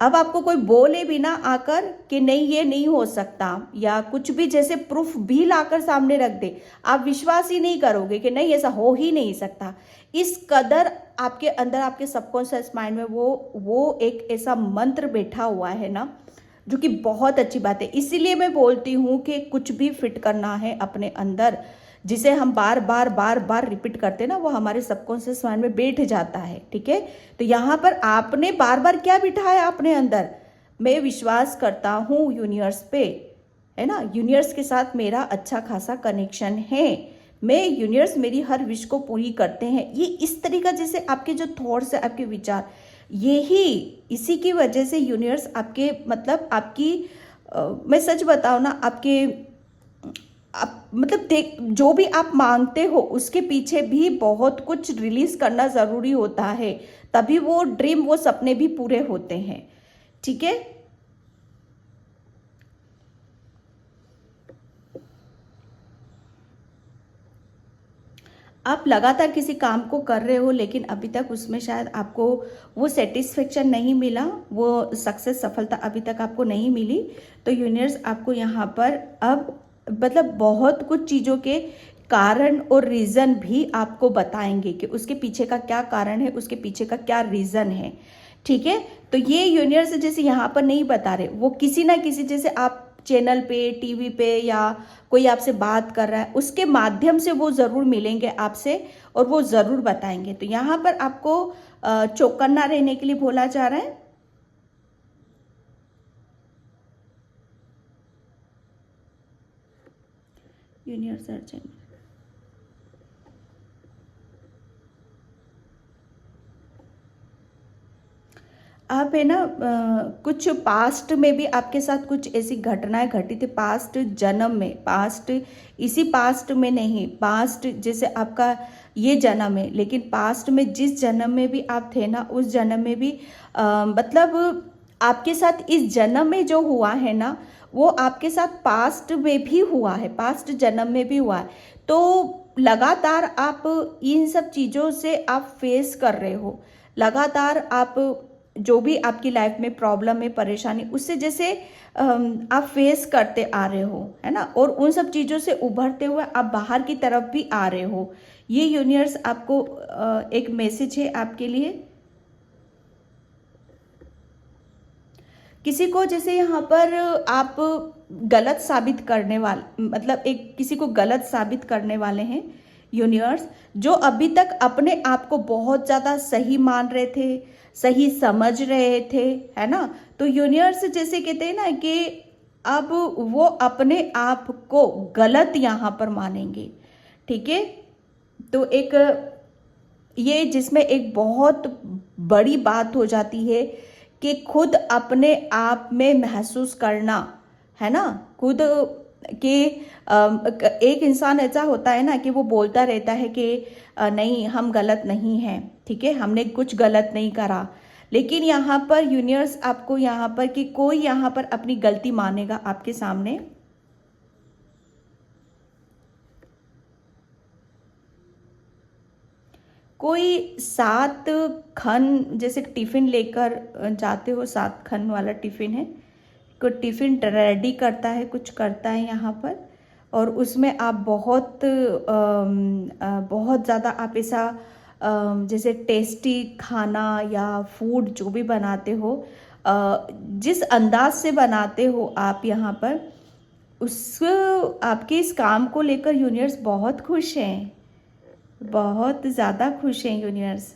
अब आपको कोई बोले भी ना आकर कि नहीं ये नहीं हो सकता, या कुछ भी जैसे प्रूफ भी लाकर सामने रख दे, आप विश्वास ही नहीं करोगे कि नहीं ऐसा हो ही नहीं सकता। इस कदर आपके अंदर, आपके सबकॉन्शियस माइंड में वो एक ऐसा मंत्र बैठा हुआ है ना, जो कि बहुत अच्छी बात है। इसीलिए मैं बोलती हूँ कि कुछ भी फिट करना है अपने अंदर, जिसे हम बार बार रिपीट करते हैं ना, वो हमारे सबकॉन्शियस माइंड में बैठ जाता है। ठीक है, तो यहाँ पर आपने बार बार क्या बिठाया अपने अंदर, मैं विश्वास करता हूँ यूनिवर्स पे, है ना, यूनिवर्स के साथ मेरा अच्छा खासा कनेक्शन है, मैं यूनिवर्स मेरी हर विश को पूरी करते हैं। ये इस तरीका जैसे आपके जो थॉट्स है, आपके विचार, इसी की वजह से यूनिवर्स आपके, मतलब आपकी मैं सच बताऊँ ना, मतलब जो भी आप मांगते हो उसके पीछे भी बहुत कुछ रिलीज करना ज़रूरी होता है, तभी वो ड्रीम, वो सपने भी पूरे होते हैं। ठीक है, आप लगातार किसी काम को कर रहे हो लेकिन अभी तक उसमें शायद आपको वो सेटिस्फेक्शन नहीं मिला, वो सक्सेस, सफलता अभी तक आपको नहीं मिली, तो यूनिवर्स आपको यहाँ पर अब मतलब बहुत कुछ चीज़ों के कारण और रीज़न भी आपको बताएंगे कि उसके पीछे का क्या कारण है, उसके पीछे का क्या रीज़न है। ठीक है, तो ये यूनिवर्स जैसे यहाँ पर नहीं बता रहे, वो किसी ना किसी, जैसे आप चैनल पे, टीवी पे, या कोई आपसे बात कर रहा है, उसके माध्यम से वो ज़रूर मिलेंगे आपसे और वो ज़रूर बताएंगे। तो यहाँ पर आपको चौकन्ना रहने के लिए बोला जा रहा है। यूनिवर्स अर्जेंट, आप है ना, कुछ पास्ट में भी आपके साथ कुछ ऐसी घटनाएं घटी थी पास्ट जन्म में, इसी पास्ट में नहीं, पास्ट जैसे आपका ये जन्म है, लेकिन पास्ट में जिस जन्म में भी आप थे ना, उस जन्म में भी मतलब आपके साथ इस जन्म में जो हुआ है ना, वो आपके साथ पास्ट में भी हुआ है, पास्ट जन्म में भी हुआ है। तो लगातार आप इन सब चीज़ों से आप फेस कर रहे हो, लगातार आप जो भी आपकी लाइफ में प्रॉब्लम है, परेशानी, उससे जैसे आप फेस करते आ रहे हो, है ना, और उन सब चीज़ों से उभरते हुए आप बाहर की तरफ भी आ रहे हो। ये यूनिवर्स आपको एक मैसेज है आपके लिए। किसी को जैसे यहाँ पर आप गलत साबित करने वाले, मतलब एक किसी को गलत साबित करने वाले हैं यूनिवर्स, जो अभी तक अपने आप को बहुत ज़्यादा सही मान रहे थे, सही समझ रहे थे, है ना। तो यूनिवर्स जैसे कहते हैं ना कि अब वो अपने आप को गलत यहाँ पर मानेंगे, ठीक है। तो एक ये जिसमें एक बहुत बड़ी बात हो जाती है कि खुद अपने आप में महसूस करना, है ना, खुद कि एक इंसान ऐसा होता है ना कि वो बोलता रहता है कि नहीं हम गलत नहीं हैं, ठीक है, हमने कुछ गलत नहीं करा, लेकिन यहाँ पर यूनिवर्स आपको यहाँ पर कि कोई यहाँ पर अपनी गलती मानेगा आपके सामने। कोई 7 खन जैसे टिफ़िन लेकर जाते हो, 7 खन वाला टिफ़िन है, कोई टिफ़िन रेडी करता है, कुछ करता है यहाँ पर, और उसमें आप बहुत ज़्यादा आप ऐसा जैसे टेस्टी खाना या फूड जो भी बनाते हो, जिस अंदाज से बनाते हो आप यहाँ पर, उस आपके इस काम को लेकर यूनिवर्स बहुत खुश हैं, बहुत ज़्यादा खुश हैं यूनिवर्स।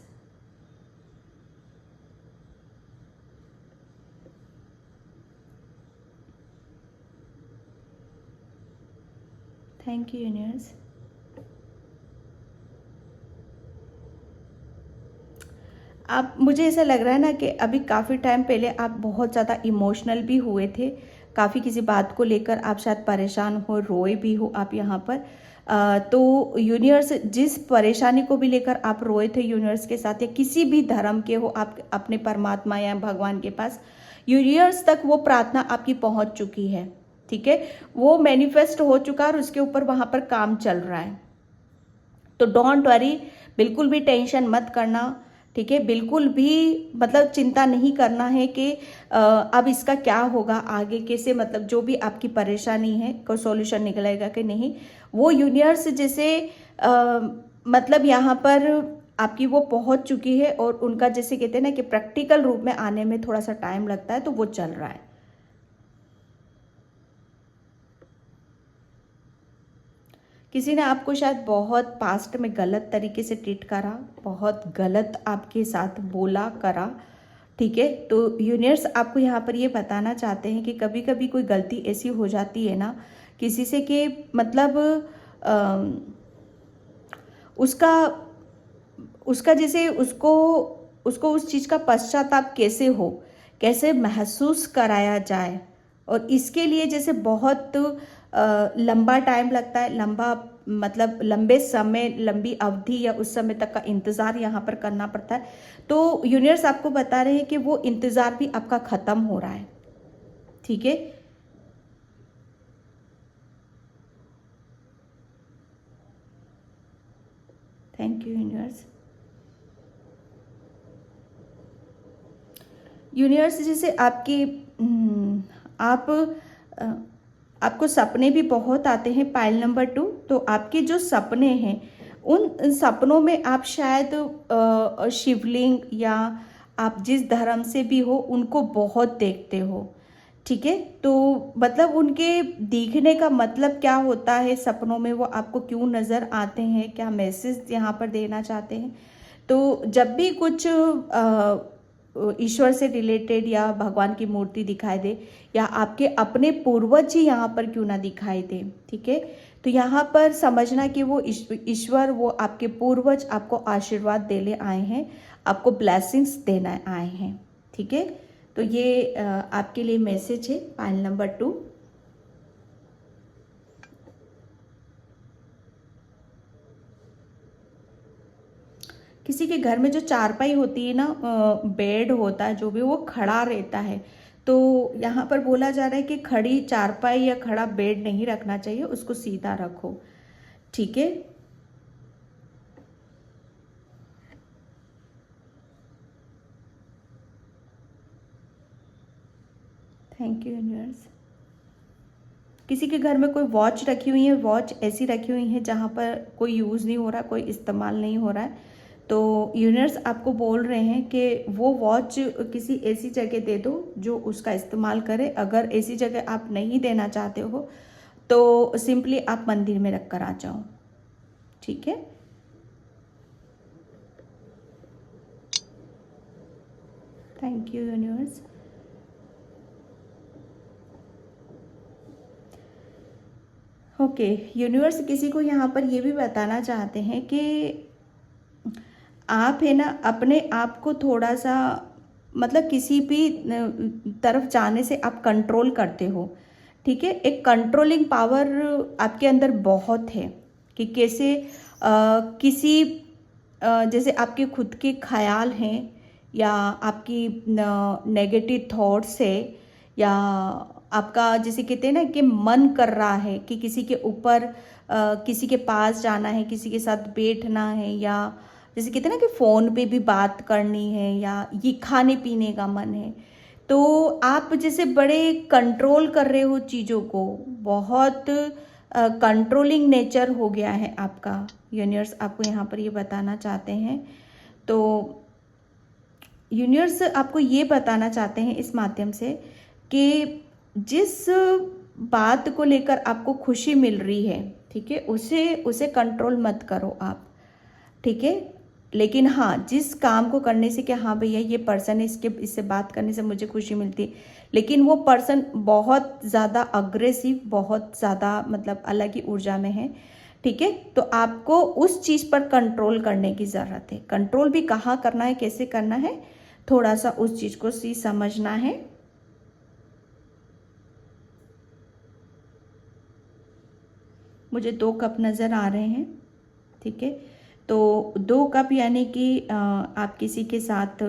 Thank you universe. आप, मुझे ऐसा लग रहा है ना कि अभी काफ़ी टाइम पहले आप बहुत ज़्यादा इमोशनल भी हुए थे, काफ़ी किसी बात को लेकर आप शायद परेशान हो, रोए भी हो आप यहाँ पर। तो यूनिवर्स जिस परेशानी को भी लेकर आप रोए थे यूनिवर्स के साथ, या किसी भी धर्म के हो आप अपने परमात्मा या भगवान के पास, यूनिवर्स तक वो प्रार्थना आपकी पहुँच चुकी है, ठीक है, वो मैनिफेस्ट हो चुका है और उसके ऊपर वहाँ पर काम चल रहा है। तो डोंट वरी, बिल्कुल भी टेंशन मत करना, ठीक है, बिल्कुल भी मतलब चिंता नहीं करना है कि अब इसका क्या होगा आगे, कैसे, मतलब जो भी आपकी परेशानी है कोई सॉल्यूशन निकलेगा कि नहीं, वो यूनिवर्स जैसे मतलब यहाँ पर आपकी वो पहुंच चुकी है, और उनका जैसे कहते हैं ना कि प्रैक्टिकल रूप में आने में थोड़ा सा टाइम लगता है, तो वो चल रहा है। किसी ने आपको शायद बहुत पास्ट में गलत तरीके से ट्रीट करा, बहुत गलत आपके साथ बोला करा, ठीक है। तो यूनिवर्स आपको यहाँ पर ये बताना चाहते हैं कि कभी कभी कोई गलती ऐसी हो जाती है ना किसी से कि मतलब उसका उसका जैसे उसको उसको उस चीज़ का पश्चाताप कैसे हो, कैसे महसूस कराया जाए, और इसके लिए जैसे बहुत लंबा टाइम लगता है, लंबा मतलब लंबे समय, लंबी अवधि या उस समय तक का इंतज़ार यहाँ पर करना पड़ता है। तो यूनिवर्स आपको बता रहे हैं कि वो इंतज़ार भी आपका ख़त्म हो रहा है, ठीक है। Thank you universe. यूनिवर्स जैसे आपकी आपको सपने भी बहुत आते हैं, पाइल नंबर 2। तो आपके जो सपने हैं उन सपनों में आप शायद शिवलिंग या आप जिस धर्म से भी हो उनको बहुत देखते हो, ठीक है। तो मतलब उनके दिखने का मतलब क्या होता है, सपनों में वो आपको क्यों नज़र आते हैं, क्या मैसेज यहाँ पर देना चाहते हैं। तो जब भी कुछ ईश्वर से रिलेटेड या भगवान की मूर्ति दिखाई दे, या आपके अपने पूर्वज ही यहाँ पर क्यों ना दिखाई दे, ठीक है, तो यहाँ पर समझना कि वो ईश्वर, वो आपके पूर्वज आपको आशीर्वाद देने आए हैं, आपको ब्लेसिंग्स देना आए हैं, ठीक है। तो ये आपके लिए मैसेज है, पाइल नंबर 2। किसी के घर में जो चारपाई होती है ना, बेड होता है जो भी, वो खड़ा रहता है, तो यहाँ पर बोला जा रहा है कि खड़ी चारपाई या खड़ा बेड नहीं रखना चाहिए, उसको सीधा रखो, ठीक है। Thank you universe. किसी के घर में कोई वॉच रखी हुई है, वॉच ऐसी रखी हुई है जहाँ पर कोई यूज़ नहीं हो रहा, कोई इस्तेमाल नहीं हो रहा है, तो यूनिवर्स आपको बोल रहे हैं कि वो वॉच किसी ऐसी जगह दे दो जो उसका इस्तेमाल करे। अगर ऐसी जगह आप नहीं देना चाहते हो तो सिंपली आप मंदिर में रख कर आ जाओ, ठीक है। Thank you universe. Okay, universe किसी को यहाँ पर ये भी बताना चाहते हैं कि आप है ना अपने आप को थोड़ा सा मतलब किसी भी तरफ जाने से आप कंट्रोल करते हो, ठीक है। एक कंट्रोलिंग पावर आपके अंदर बहुत है कि कैसे किसी जैसे आपके खुद के ख्याल हैं या आपकी नेगेटिव थॉट्स है या आपका जैसे कहते हैं ना कि मन कर रहा है कि किसी के ऊपर किसी के पास जाना है, किसी के साथ बैठना है, या जैसे कहते हैं ना कि फ़ोन पे भी बात करनी है, या ये खाने पीने का मन है, तो आप जैसे बड़े कंट्रोल कर रहे हो चीज़ों को, बहुत कंट्रोलिंग नेचर हो गया है आपका। यूनिवर्स आपको यहाँ पर ये बताना चाहते हैं। तो यूनिवर्स आपको ये बताना चाहते हैं इस माध्यम से कि जिस बात को लेकर आपको खुशी मिल रही है, ठीक है, उसे कंट्रोल मत करो आप, ठीक है। लेकिन हाँ, जिस काम को करने से कि हाँ भैया ये पर्सन है, इससे बात करने से मुझे खुशी मिलती है, लेकिन वो पर्सन बहुत ज़्यादा अग्रेसिव, बहुत ज़्यादा मतलब अलग ही ऊर्जा में है, ठीक है। तो आपको उस चीज़ पर कंट्रोल करने की ज़रूरत है। कंट्रोल भी कहाँ करना है, कैसे करना है, थोड़ा सा उस चीज़ को समझना है। मुझे 2 कप नज़र आ रहे हैं, ठीक है। तो 2 कप यानी कि आप किसी के साथ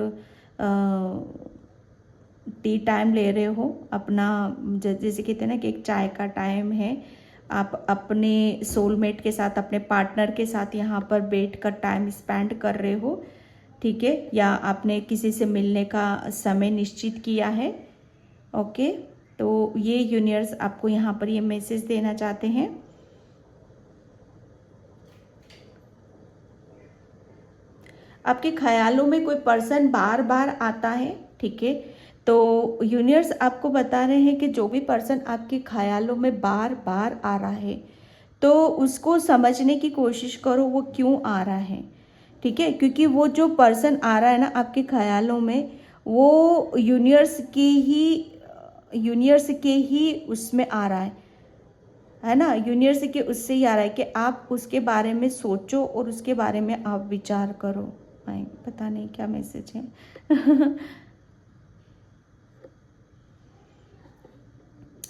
टी टाइम ले रहे हो अपना, जैसे कहते हैं ना कि एक चाय का टाइम है, आप अपने सोलमेट के साथ, अपने पार्टनर के साथ यहाँ पर बैठकर टाइम स्पेंड कर रहे हो, ठीक है, या आपने किसी से मिलने का समय निश्चित किया है। ओके, तो ये यूनिवर्स आपको यहाँ पर ये मैसेज देना चाहते हैं। आपके ख्यालों में कोई पर्सन बार बार आता है, ठीक है। तो यूनिवर्स आपको बता रहे हैं कि जो भी पर्सन आपके ख्यालों में बार बार आ रहा है, तो उसको समझने की कोशिश करो वो क्यों आ रहा है, ठीक है। क्योंकि वो जो पर्सन आ रहा है ना आपके ख्यालों में, वो यूनिवर्स के ही उसमें आ रहा है ना, यूनिवर्स के उससे ही आ रहा है कि आप उसके बारे में सोचो और उसके बारे में आप विचार करो। पता नहीं क्या मैसेज है।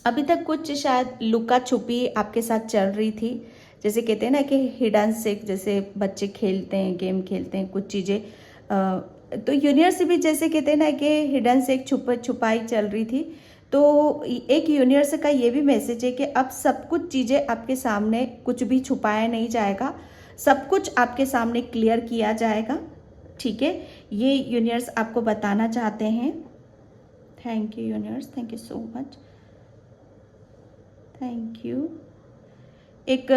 अभी तक कुछ शायद लुका छुपी आपके साथ चल रही थी, जैसे कहते हैं ना कि हिडन सीक, जैसे बच्चे खेलते हैं, गेम खेलते हैं कुछ चीज़ें, तो यूनिवर्स भी जैसे कहते हैं ना कि हिडन सीक छुपाई चल रही थी। तो एक यूनिवर्स का ये भी मैसेज है कि अब सब कुछ चीज़ें आपके सामने, कुछ भी छुपाया नहीं जाएगा, सब कुछ आपके सामने क्लियर किया जाएगा, ठीक है। ये यूनिवर्स आपको बताना चाहते हैं। Thank you universe, thank you so much, thank you. एक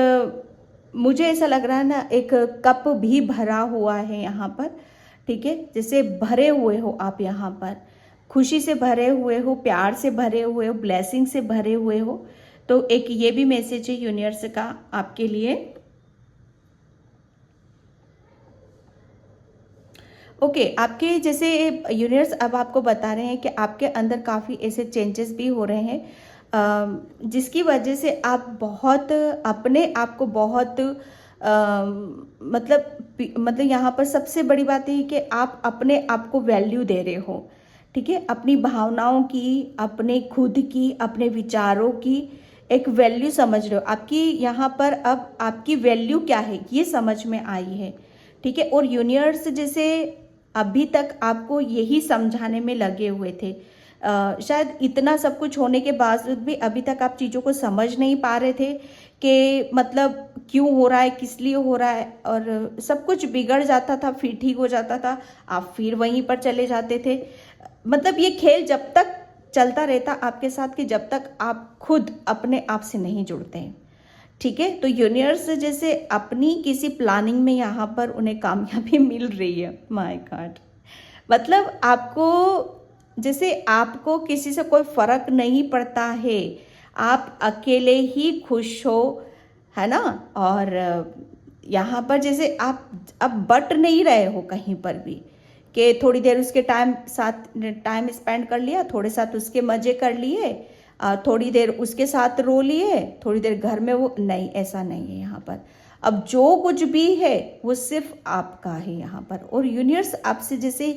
मुझे ऐसा लग रहा है ना, एक कप भी भरा हुआ है यहाँ पर, ठीक है, जैसे भरे हुए हो आप यहाँ पर, खुशी से भरे हुए हो, प्यार से भरे हुए हो, ब्लेसिंग से भरे हुए हो। तो एक ये भी मैसेज है यूनिवर्स का आपके लिए। ओके, आपके जैसे यूनिवर्स अब आपको बता रहे हैं कि आपके अंदर काफ़ी ऐसे चेंजेस भी हो रहे हैं, जिसकी वजह से आप बहुत अपने आप को बहुत मतलब यहाँ पर सबसे बड़ी बात है कि आप अपने आप को वैल्यू दे रहे हो, ठीक है। अपनी भावनाओं की, अपने खुद की, अपने विचारों की एक वैल्यू समझ रहे हो। आपकी यहाँ पर अब आपकी वैल्यू क्या है ये समझ में आई है, ठीक है। और यूनिवर्स जैसे अभी तक आपको यही समझाने में लगे हुए थे, शायद इतना सब कुछ होने के बावजूद भी अभी तक आप चीज़ों को समझ नहीं पा रहे थे कि मतलब क्यों हो रहा है, किस लिए हो रहा है, और सब कुछ बिगड़ जाता था, फिर ठीक हो जाता था, आप फिर वहीं पर चले जाते थे। मतलब ये खेल जब तक चलता रहता आपके साथ कि जब तक आप खुद अपने आप से नहीं जुड़ते हैं, ठीक है। तो यूनिवर्स जैसे अपनी किसी प्लानिंग में यहाँ पर उन्हें कामयाबी मिल रही है। माय गॉड, मतलब आपको जैसे आपको किसी से कोई फर्क नहीं पड़ता है, आप अकेले ही खुश हो, है ना। और यहाँ पर जैसे आप अब बट नहीं रहे हो कहीं पर भी कि थोड़ी देर उसके टाइम स्पेंड कर लिया, थोड़े साथ उसके मज़े कर लिए, थोड़ी देर उसके साथ रो लिए, थोड़ी देर घर में वो नहीं, ऐसा नहीं है यहाँ पर। अब जो कुछ भी है वो सिर्फ आपका है यहाँ पर। और यूनिवर्स आपसे जैसे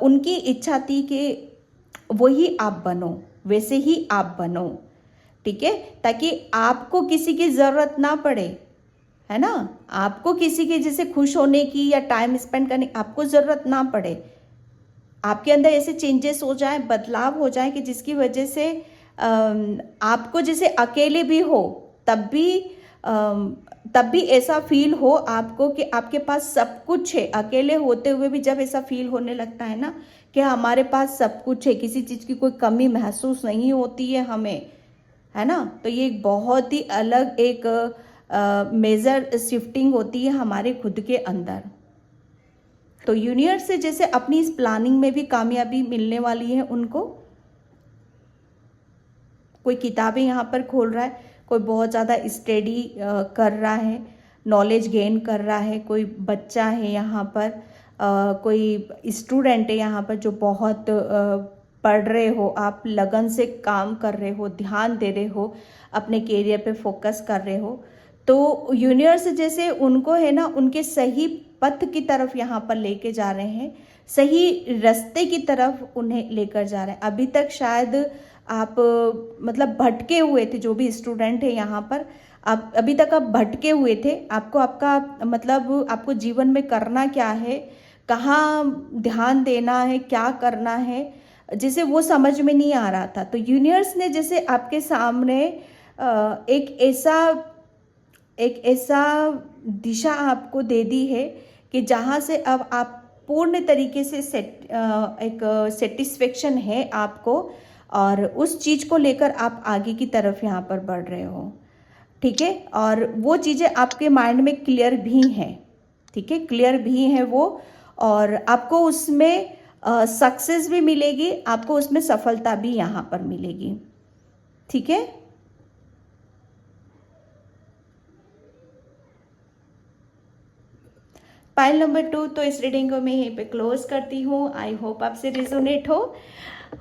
उनकी इच्छा थी कि वही आप बनो, वैसे ही आप बनो, ठीक है, ताकि आपको किसी की ज़रूरत ना पड़े, है ना। आपको किसी के जैसे खुश होने की या टाइम स्पेंड करने आपको ज़रूरत ना पड़े। आपके अंदर ऐसे चेंजेस हो जाए, बदलाव हो जाए कि जिसकी वजह से आपको जैसे अकेले भी हो तब भी ऐसा फील हो आपको कि आपके पास सब कुछ है। अकेले होते हुए भी जब ऐसा फील होने लगता है ना कि हमारे पास सब कुछ है, किसी चीज़ की कोई कमी महसूस नहीं होती है हमें, है ना। तो ये एक बहुत ही अलग एक मेजर शिफ्टिंग होती है हमारे खुद के अंदर। तो यूनिवर्स से जैसे अपनी इस प्लानिंग में भी कामयाबी मिलने वाली है उनको। कोई किताबें यहाँ पर खोल रहा है, कोई बहुत ज़्यादा स्टडी कर रहा है, नॉलेज गेन कर रहा है, कोई बच्चा है यहाँ पर, कोई स्टूडेंट है यहाँ पर जो बहुत पढ़ रहे हो, आप लगन से काम कर रहे हो, ध्यान दे रहे हो, अपने कैरियर पे फोकस कर रहे हो। तो यूनिवर्स जैसे उनको है ना उनके सही पथ की तरफ यहाँ पर लेके जा रहे हैं, सही रास्ते की तरफ उन्हें लेकर जा रहे हैं। अभी तक शायद आप मतलब भटके हुए थे, जो भी स्टूडेंट है यहाँ पर, आप अभी तक आप भटके हुए थे। आपको आपका मतलब आपको जीवन में करना क्या है, कहाँ ध्यान देना है, क्या करना है, जैसे वो समझ में नहीं आ रहा था। तो यूनिवर्स ने जैसे आपके सामने एक ऐसा दिशा आपको दे दी है कि जहाँ से अब आप पूर्ण तरीके से एक सेटिस्फेक्शन है आपको, और उस चीज़ को लेकर आप आगे की तरफ यहाँ पर बढ़ रहे हो, ठीक है। और वो चीज़ें आपके माइंड में क्लियर भी हैं, ठीक है, क्लियर भी हैं वो, और आपको उसमें सक्सेस भी मिलेगी, आपको उसमें सफलता भी यहाँ पर मिलेगी, ठीक है। पाइल नंबर 2, तो इस रीडिंग को मैं यहीं पे क्लोज करती हूँ। आई होप आपसे रिजोनेट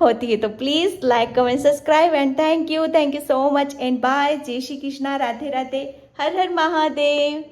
होती है तो please like comment subscribe and thank you so much and bye. जय श्री कृष्णा, राधे राधे, हर हर महादेव।